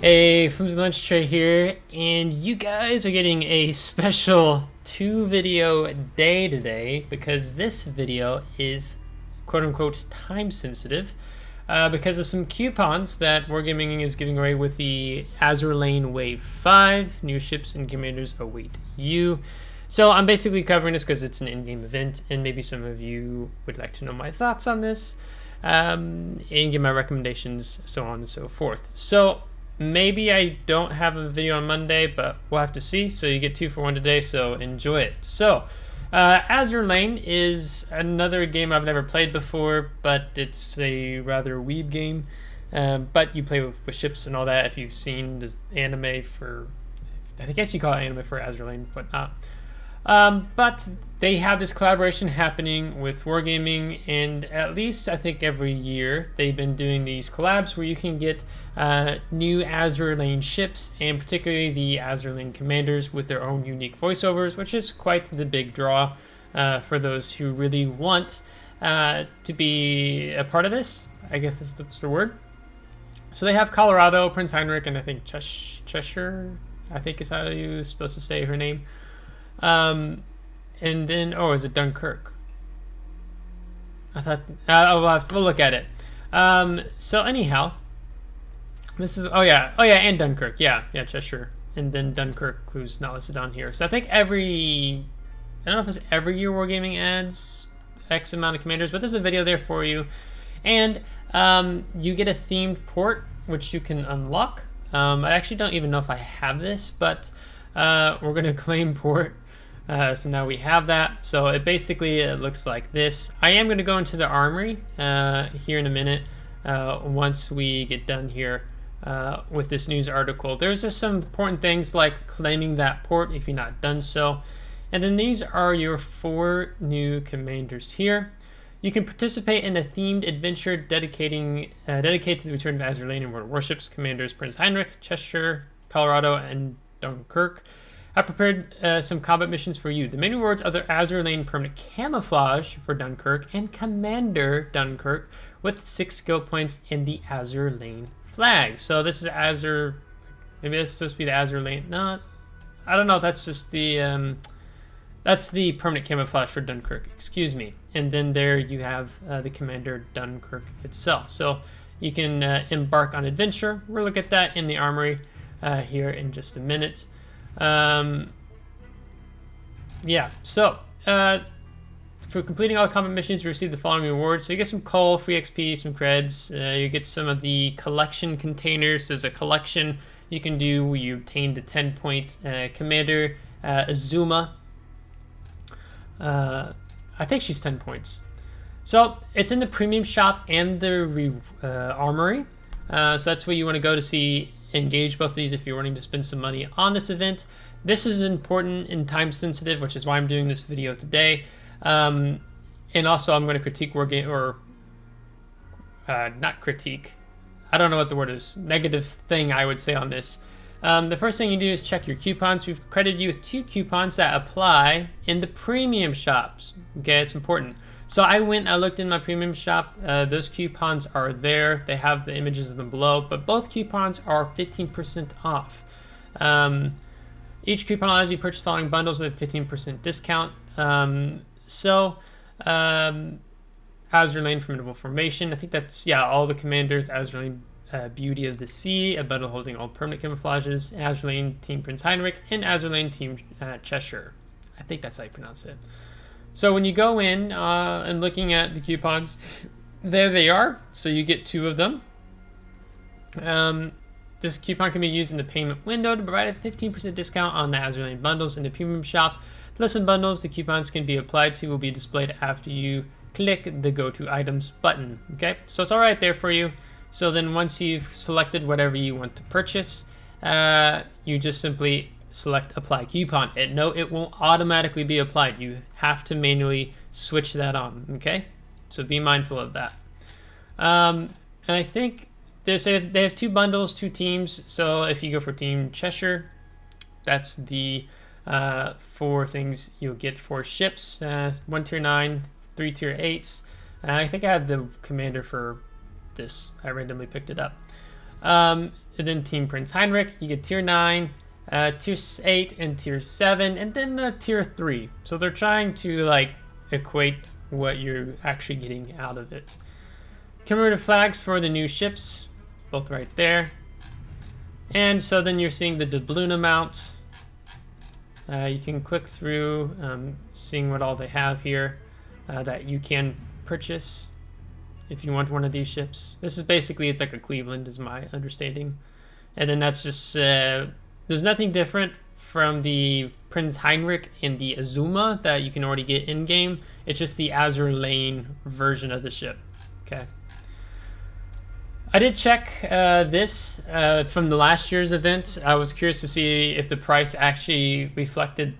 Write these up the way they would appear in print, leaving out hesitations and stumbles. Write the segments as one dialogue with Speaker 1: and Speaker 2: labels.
Speaker 1: Hey, FlimsyLunchTray here, and you guys are getting a special 2-video day today because this video is quote-unquote time sensitive because of some coupons that Wargaming is giving away with the Azur Lane Wave 5. New ships and commanders await you. So I'm basically covering this because it's an in-game event, and maybe some of you would like to know my thoughts on this and give my recommendations, so on and so forth. So maybe I don't have a video on Monday, but we'll have to see. So you get 2 for 1 today, so enjoy it. So Azur Lane is another game I've never played before, but it's a rather weeb game. But you play with ships and all that. If you've seen the anime for, I guess you call it anime for Azur Lane, whatnot. But they have this collaboration happening with Wargaming, and at least I think every year they've been doing these collabs where you can get new Azur Lane ships, and particularly the Azur Lane commanders with their own unique voiceovers, which is quite the big draw for those who really want to be a part of this. I guess that's the word. So they have Colorado, Prinz Heinrich, and I think Cheshire, I think is how you're supposed to say her name. And then, oh, is it Dunkerque? I thought, we'll look at it. So anyhow, this is, oh yeah, and Dunkerque, yeah, Cheshire, and then Dunkerque, who's not listed on here. So I think I don't know if it's every year Wargaming adds X amount of commanders, but there's a video there for you. And you get a themed port, which you can unlock. I actually don't even know if I have this, but we're going to claim port. So now we have that. So it basically looks like this. I am going to go into the Armory here in a minute once we get done here with this news article. There's just some important things like claiming that port if you're not done so. And then these are your 4 new commanders here. You can participate in a themed adventure dedicated to the return of Azur Lane and World Warships. Commanders Prinz Heinrich, Cheshire, Colorado, and Dunkerque. I prepared some combat missions for you. The main rewards are the Azur Lane permanent camouflage for Dunkerque and Commander Dunkerque with 6 skill points in the Azur Lane flag. So this is Azur. Maybe that's supposed to be the Azur Lane. No, I don't know. That's just the permanent camouflage for Dunkerque. Excuse me. And then there you have the Commander Dunkerque itself. So you can embark on adventure. We'll look at that in the Armory here in just a minute. Yeah, so for completing all combat missions, you receive the following rewards. So you get some coal, free XP, some creds. You get some of the collection containers. There's a collection you can do where you obtain the 10-point commander Azuma. I think she's 10 points. So it's in the premium shop and the Armory. So that's where you want to go to see. Engage both of these if you're wanting to spend some money on this event. This is important and time sensitive, which is why I'm doing this video today. And also I'm going to critique Wargame, or not critique. I don't know what the word is. Negative thing I would say on this. The first thing you do is check your coupons. We've credited you with 2 coupons that apply in the premium shops. Okay, it's important. So I looked in my premium shop. Those coupons are there. They have the images of them below, but both coupons are 15% off. Each coupon allows you to purchase following bundles with a 15% discount. Azur Lane Formidable Formation. I think that's, yeah, all the commanders. Azur Lane Beauty of the Sea, a bundle holding all permanent camouflages. Azur Lane Team Prinz Heinrich, and Azur Lane Team Cheshire. I think that's how you pronounce it. So when you go in and looking at the coupons, there they are. So you get 2 of them. This coupon can be used in the payment window to provide a 15% discount on the Azur Lane bundles in the premium shop. The list of bundles the coupons can be applied to will be displayed after you click the Go to Items button. Okay, so it's all right there for you. So then once you've selected whatever you want to purchase, you just simply select apply coupon. It won't automatically be applied. You have to manually switch that on. Okay, so be mindful of that. And I think they have 2 bundles, 2 teams. So if you go for Team Cheshire, that's the 4 things you'll get for ships. 1 tier 9, 3 tier 8s. I think I have the commander for this. I randomly picked it up. and then Team Prinz Heinrich, you get tier 9, tier 8, and tier 7, and then tier 3. So they're trying to like equate what you're actually getting out of it. Commemorative flags for the new ships, both right there. And so then you're seeing the doubloon amounts. You can click through, seeing what all they have here that you can purchase if you want one of these ships. This is basically, it's like a Cleveland is my understanding. And then that's just, there's nothing different from the Prinz Heinrich and the Azuma that you can already get in-game. It's just the Azur lane version of the ship, okay? I did check this from the last year's event. I was curious to see if the price actually reflected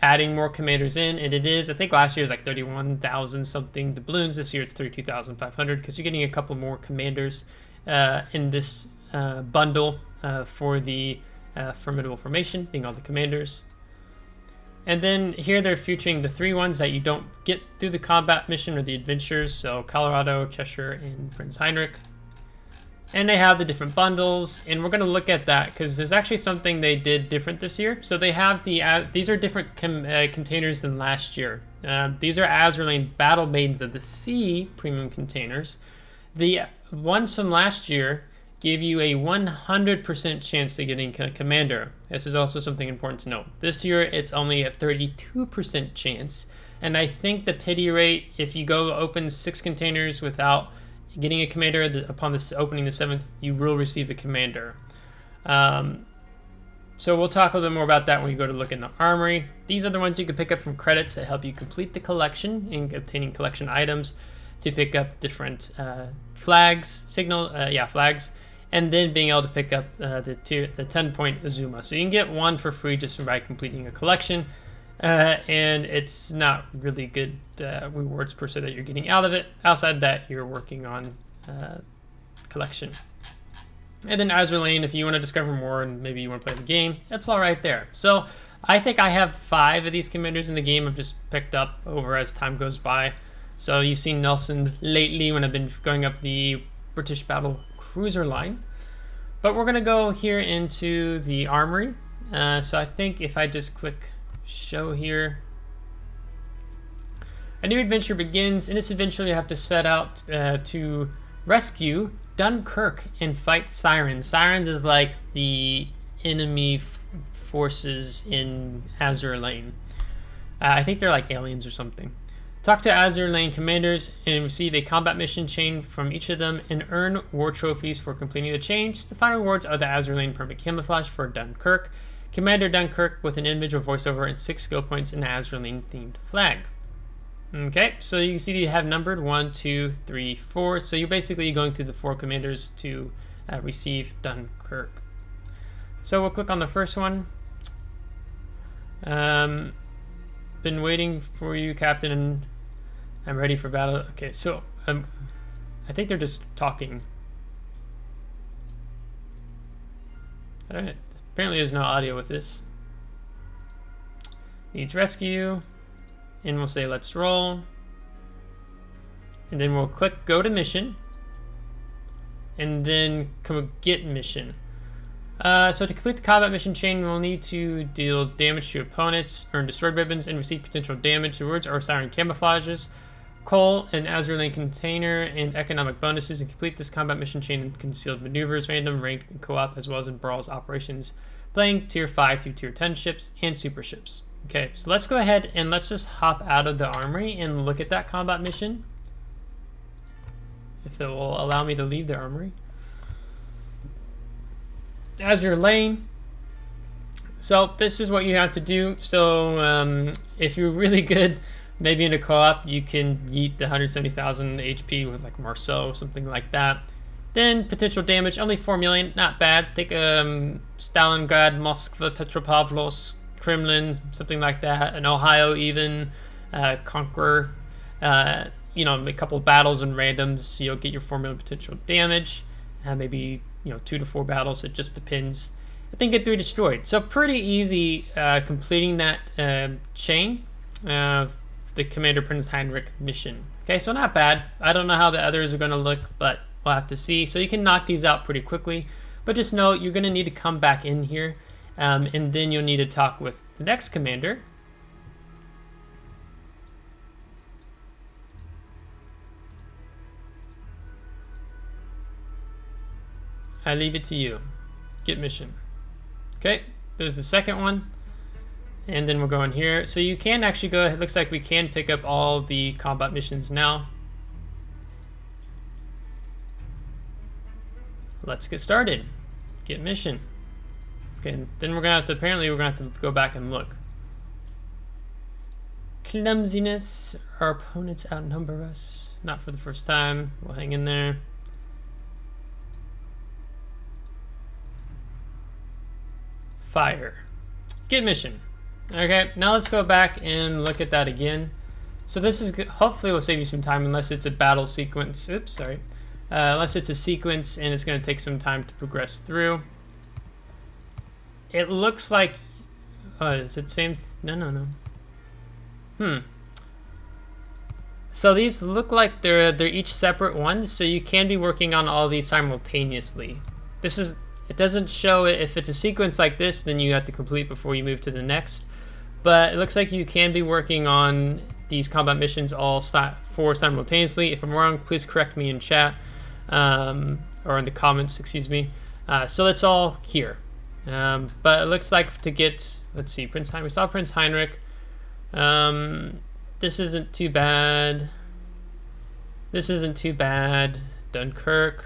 Speaker 1: adding more commanders in, and it is. I think last year was like 31,000 something doubloons. This year it's 32,500 because you're getting a couple more commanders in this bundle for the Formidable formation, being all the commanders. And then here they're featuring the 3 ones that you don't get through the combat mission or the adventures. So Colorado, Cheshire, and Prinz Heinrich. And they have the different bundles, and we're going to look at that because there's actually something they did different this year. So they have these are different containers than last year. These are Azur Lane Battle Maidens of the Sea premium containers. The ones from last year give you a 100% chance of getting a commander. This is also something important to note. This year it's only a 32% chance, and I think the pity rate, if you go open 6 containers without getting a commander, upon this opening the 7th, you will receive a commander. So we'll talk a little bit more about that when we go to look in the Armory. These are the ones you can pick up from credits that help you complete the collection in obtaining collection items to pick up different flags, flags, and then being able to pick up the 10-point Azuma. So you can get 1 for free just by completing a collection. And it's not really good rewards per se that you're getting out of it. Outside that, you're working on collection. And then Azur Lane, if you want to discover more and maybe you want to play the game, it's all right there. So I think I have 5 of these commanders in the game I've just picked up over as time goes by. So you've seen Nelson lately when I've been going up the British battle cruiser line. But we're going to go here into the Armory. So I think if I just click show here, a new adventure begins. In this adventure you have to set out to rescue Dunkerque and fight sirens. Sirens is like the enemy forces in Azur Lane. I think they're like aliens or something. Talk to Azur Lane commanders and receive a combat mission chain from each of them and earn war trophies for completing the chain. The final rewards are the Azur Lane permanent camouflage for Dunkerque, Commander Dunkerque with an individual voiceover, and 6 skill points in the Azur Lane themed flag. Okay, so you can see you have numbered 1, 2, 3, 4. So you're basically going through the 4 commanders to receive Dunkerque. So we'll click on the first one. Been waiting for you, Captain, and I'm ready for battle. Okay, so I think they're just talking. Alright, apparently there's no audio with this. Needs rescue. And we'll say let's roll. And then we'll click go to mission. And then get mission. So to complete the combat mission chain, we'll need to deal damage to opponents, earn destroyed ribbons, and receive potential damage. Rewards are siren camouflages, coal, an Azur Lane container, and economic bonuses. And complete this combat mission chain in concealed maneuvers, random, ranked, and co-op, as well as in brawls operations, playing tier 5 through tier 10 ships and super ships. Okay, so let's go ahead and let's just hop out of the Armory and look at that combat mission. If it will allow me to leave the Armory. Azur Lane. So this is what you have to do. So if you're really good, maybe in a co-op, you can yeet the 170,000 HP with like Marceau, something like that. Then potential damage, only 4 million, not bad. Take Stalingrad, Moskva, Petropavlovsk, Kremlin, something like that, and Ohio even, Conqueror, you know, a couple of battles and randoms, you'll get your 4 million potential damage, maybe, you know, 2 to 4 battles, it just depends. I think get 3 destroyed. So pretty easy completing that chain, the Commander Prinz Heinrich mission. Okay, so not bad. I don't know how the others are going to look, but we'll have to see. So you can knock these out pretty quickly. But just know you're going to need to come back in here, and then you'll need to talk with the next commander. I leave it to you. Get mission. Okay, there's the second one. And then we'll go in here. So you can actually go, it looks like we can pick up all the combat missions now. Let's get started. Get mission. Okay, then we're gonna have to, apparently we're gonna have to go back and look. Clumsiness. Our opponents outnumber us. Not for the first time. We'll hang in there. Fire. Get mission. Okay, now let's go back and look at that again. So this is good. Hopefully will save you some time, unless it's a battle sequence. Oops, sorry. Unless it's a sequence and it's going to take some time to progress through. It looks like... is it same? No. So these look like they're each separate ones, so you can be working on all these simultaneously. This is... It doesn't show it. If it's a sequence like this, then you have to complete before you move to the next. But it looks like you can be working on these combat missions all four simultaneously. If I'm wrong, please correct me in chat, or in the comments, excuse me. So it's all here. But it looks like to get, let's see, Prinz Heinrich. We saw Prinz Heinrich. This isn't too bad. This isn't too bad. Dunkerque.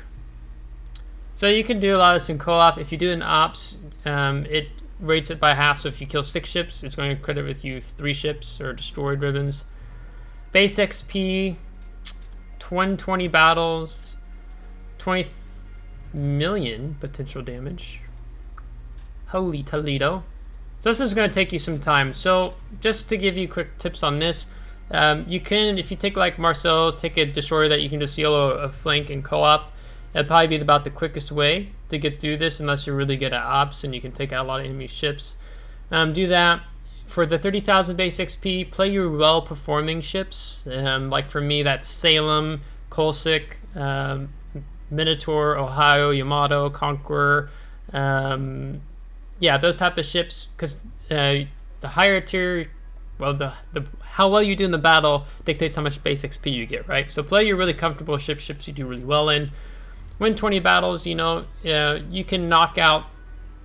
Speaker 1: So you can do a lot of this in co-op. If you do an ops, it rates it by half. So if you kill 6 ships, it's going to credit with you 3 ships or destroyed ribbons. Base XP, 120 battles, 20 million potential damage. Holy Toledo. So this is going to take you some time. So just to give you quick tips on this, you can, if you take like Marcel, take a destroyer that you can just YOLO a flank and co-op. That'd probably be about the quickest way to get through this, unless you're really good at ops and you can take out a lot of enemy ships. Do that. For the 30,000 base XP, play your well-performing ships. Like for me, that's Salem, Kolsik, Minotaur, Ohio, Yamato, Conqueror. Yeah, those type of ships, because the higher tier, well, how well you do in the battle dictates how much base XP you get, right? So play your really comfortable ships you do really well in. Win 20 battles, you know, you can knock out,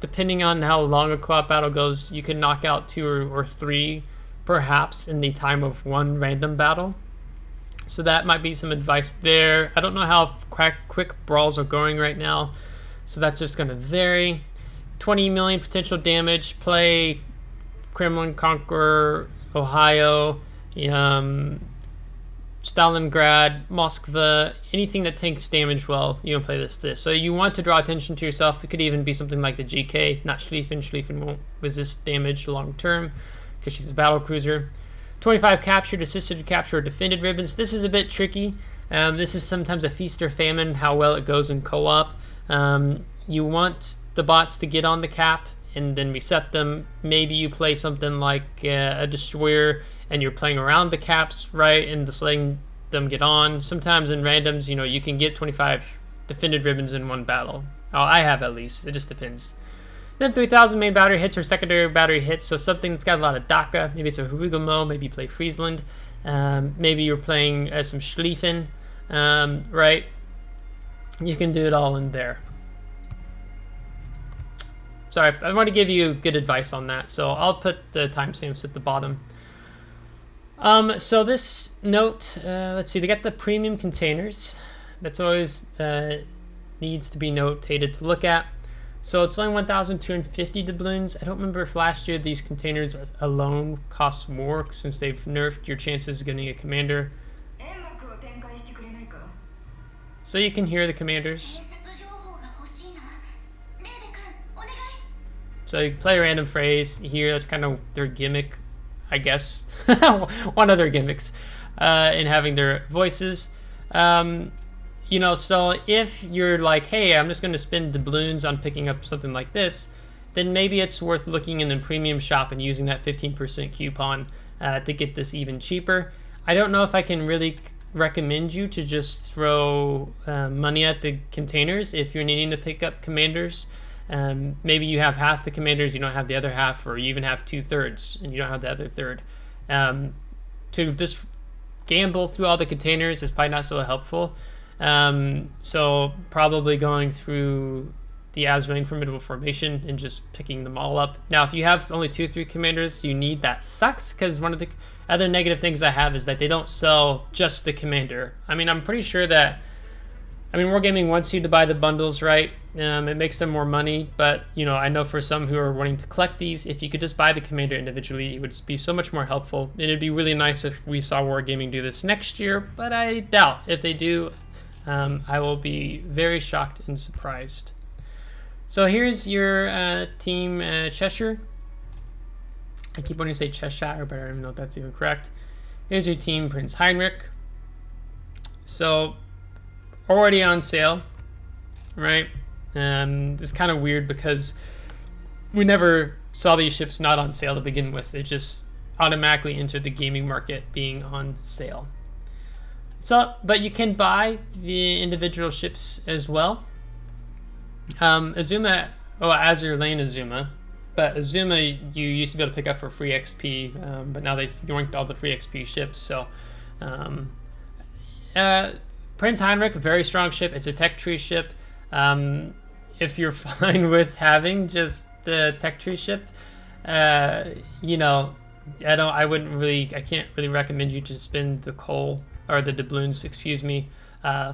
Speaker 1: depending on how long a co-op battle goes, you can knock out 2 or 3 perhaps in the time of one random battle. So that might be some advice there. I don't know how quick brawls are going right now, so that's just going to vary. 20 million potential damage, play Kremlin, Conqueror, Ohio, Stalingrad, Moskva, anything that takes damage well, you can play this. So you want to draw attention to yourself. It could even be something like the GK, not Schlieffen. Schlieffen won't resist damage long term because she's a battle cruiser. 25 captured, assisted capture, or defended ribbons. This is a bit tricky. This is sometimes a feast or famine, how well it goes in co-op. You want the bots to get on the cap and then reset them. Maybe you play something like a destroyer and you're playing around the caps, right, and just letting them get on. Sometimes in randoms, you know, you can get 25 defended ribbons in one battle. Oh, I have at least. It just depends. Then 3,000 main battery hits or secondary battery hits, so something that's got a lot of DACA. Maybe it's a Hurugamo, maybe you play Friesland. Maybe you're playing some Schlieffen, right? You can do it all in there. Sorry, I want to give you good advice on that, so I'll put the timestamps at the bottom. So this note, let's see, they got the premium containers. That's always needs to be notated to look at. So it's only 1,250 doubloons. I don't remember if last year these containers alone cost more, since they've nerfed your chances of getting a commander. So you can hear the commanders. So you play a random phrase here. That's kind of their gimmick, I guess. One of their gimmicks in having their voices. You know, so if you're like, hey, I'm just going to spend doubloons on picking up something like this, then maybe it's worth looking in the premium shop and using that 15% coupon to get this even cheaper. I don't know if I can really recommend you to just throw money at the containers if you're needing to pick up commanders. Maybe you have half the commanders, you don't have the other half, or you even have 2/3 and you don't have the other third. To just gamble through all the containers is probably not so helpful. So probably going through the Azur Formidable formation and just picking them all up. Now, if you have only 2-3 commanders you need, that sucks, because one of the other negative things I have is that they don't sell just the commander. I mean, I'm pretty sure that, Wargaming wants you to buy the bundles, right? It makes them more money, but I know for some who are wanting to collect these, if you could just buy the commander individually, it would just be so much more helpful. And it'd be really nice if we saw Wargaming do this next year, but I doubt if they do. I will be very shocked and surprised. So here's your team Cheshire. I keep wanting to say Cheshire, but I don't even know if that's even correct. Here's your team Prinz Heinrich. So already on sale, right? It's kind of weird because we never saw these ships not on sale to begin with. They just automatically entered the gaming market being on sale. So, but you can buy the individual ships as well. Azuma, Azur Lane Azuma, but Azuma you used to be able to pick up for free XP, but now they've yoinked all the free XP ships. So, Prinz Heinrich, a very strong ship. It's a tech tree ship. If you're fine with having just the tech tree ship, I can't really recommend you to spend the coal or the doubloons, excuse me,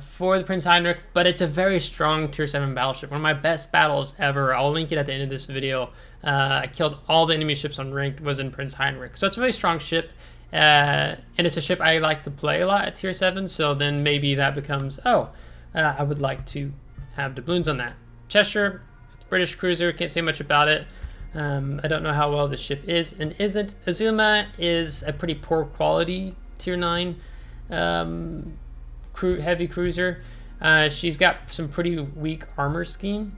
Speaker 1: for the Prinz Heinrich, but it's a very strong tier 7 battleship. One of my best battles ever. I'll link it at the end of this video. I killed all the enemy ships on ranked, was in Prinz Heinrich. So it's a very strong ship, and it's a ship I like to play a lot at tier 7, so then maybe that becomes, I would like to have doubloons on that. Cheshire, British cruiser, can't say much about it. I don't know how well the ship is and isn't. Azuma is a pretty poor quality tier 9 heavy cruiser. She's got some pretty weak armor scheme,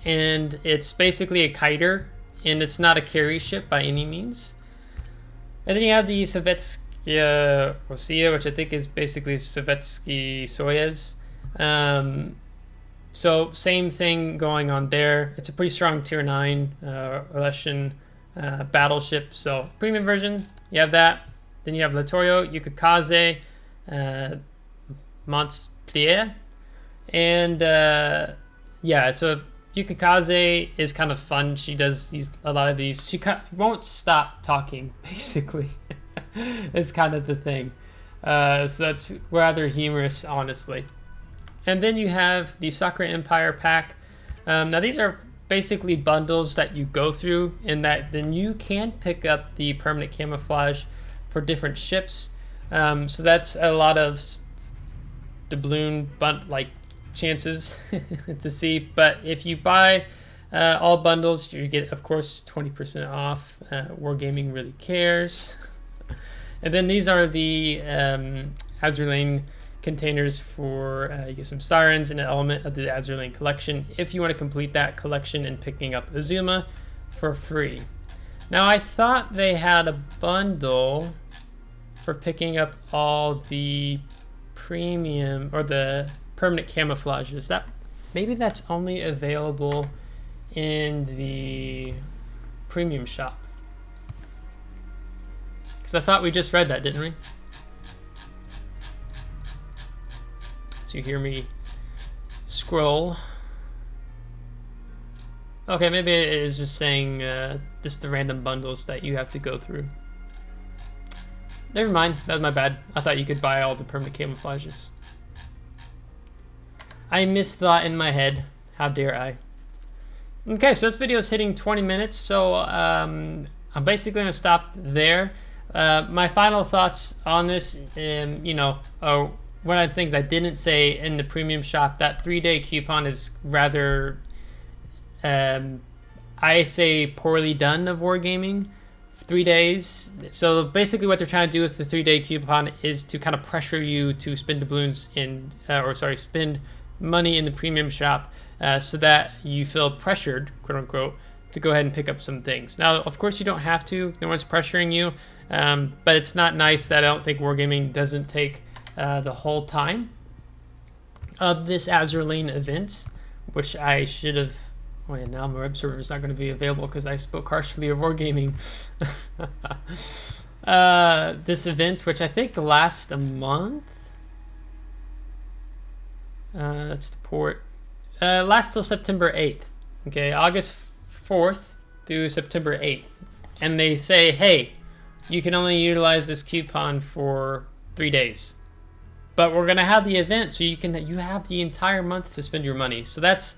Speaker 1: and it's basically a kiter, and it's not a carry ship by any means. And then you have the Sovetskaya Rossiya, which I think is basically Sovetski Soyuz. So same thing going on there. It's a pretty strong tier 9 Russian battleship. So premium version, you have that. Then you have Latorio, Yukikaze, Montpellier, and so Yukikaze is kind of fun. She does a lot of these. She won't stop talking, basically. It's kind of the thing. So that's rather humorous, honestly. And then you have the Sakura Empire pack. Now these are basically bundles that you go through, and that then you can pick up the permanent camouflage for different ships. So that's a lot of doubloon like chances to see. But if you buy all bundles, you get, of course, 20% off. Wargaming really cares. And then these are the Azur Lane containers for you get some sirens and an element of the Azur Lane collection if you want to complete that collection and picking up Azuma for free. Now I thought they had a bundle for picking up all the premium or the permanent camouflages. That maybe that's only available in the premium shop, because I thought we just read that, didn't we? So you hear me scroll. Okay, maybe it is just saying just the random bundles that you have to go through. Never mind, that was my bad. I thought you could buy all the permanent camouflages. I misthought in my head. How dare I? Okay, so this video is hitting 20 minutes, so I'm basically going to stop there. My final thoughts on this, one of the things I didn't say in the premium shop, that 3-day coupon is rather, I say, poorly done of Wargaming. 3 days. So basically what they're trying to do with the 3-day coupon is to kind of pressure you to spend doubloons spend money in the premium shop so that you feel pressured, quote unquote, to go ahead and pick up some things. Now, of course, you don't have to. No one's pressuring you, but it's not nice that I don't think Wargaming doesn't take the whole time of this Azur Lane event, which I should have. Oh yeah, now my web server is not going to be available because I spoke harshly of Wargaming. This event, which I think lasts a month. That's the port. Lasts till September 8th. Okay, August 4th through September 8th. And they say, hey, you can only utilize this coupon for 3 days. But we're going to have the event, so you have the entire month to spend your money. So that's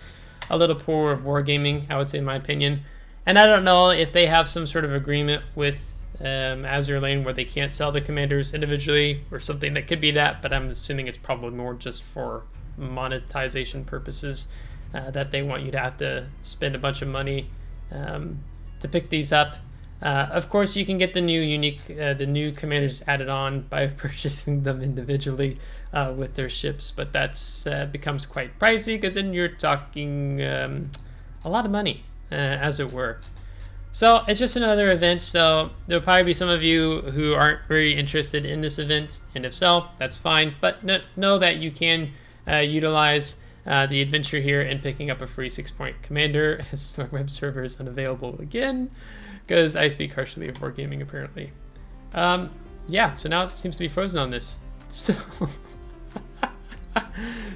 Speaker 1: a little poor of Wargaming, I would say, in my opinion. And I don't know if they have some sort of agreement with Azur Lane where they can't sell the commanders individually or something that could be that, but I'm assuming it's probably more just for monetization purposes, that they want you to have to spend a bunch of money to pick these up. Of course, you can get the new commanders added on by purchasing them individually with their ships, but that's becomes quite pricey because then you're talking a lot of money, as it were. So it's just another event, so there'll probably be some of you who aren't very interested in this event, and if so, that's fine, but know that you can utilize the adventure here in picking up a free 6-point commander, as my web server is unavailable again, because I speak harshly of Wargaming apparently. Yeah, so now it seems to be frozen on this.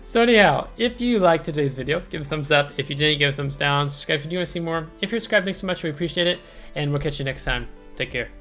Speaker 1: So anyhow, if you liked today's video, give a thumbs up. If you didn't, give a thumbs down. Subscribe if you do want to see more. If you're subscribed, thanks so much. We appreciate it. And we'll catch you next time. Take care.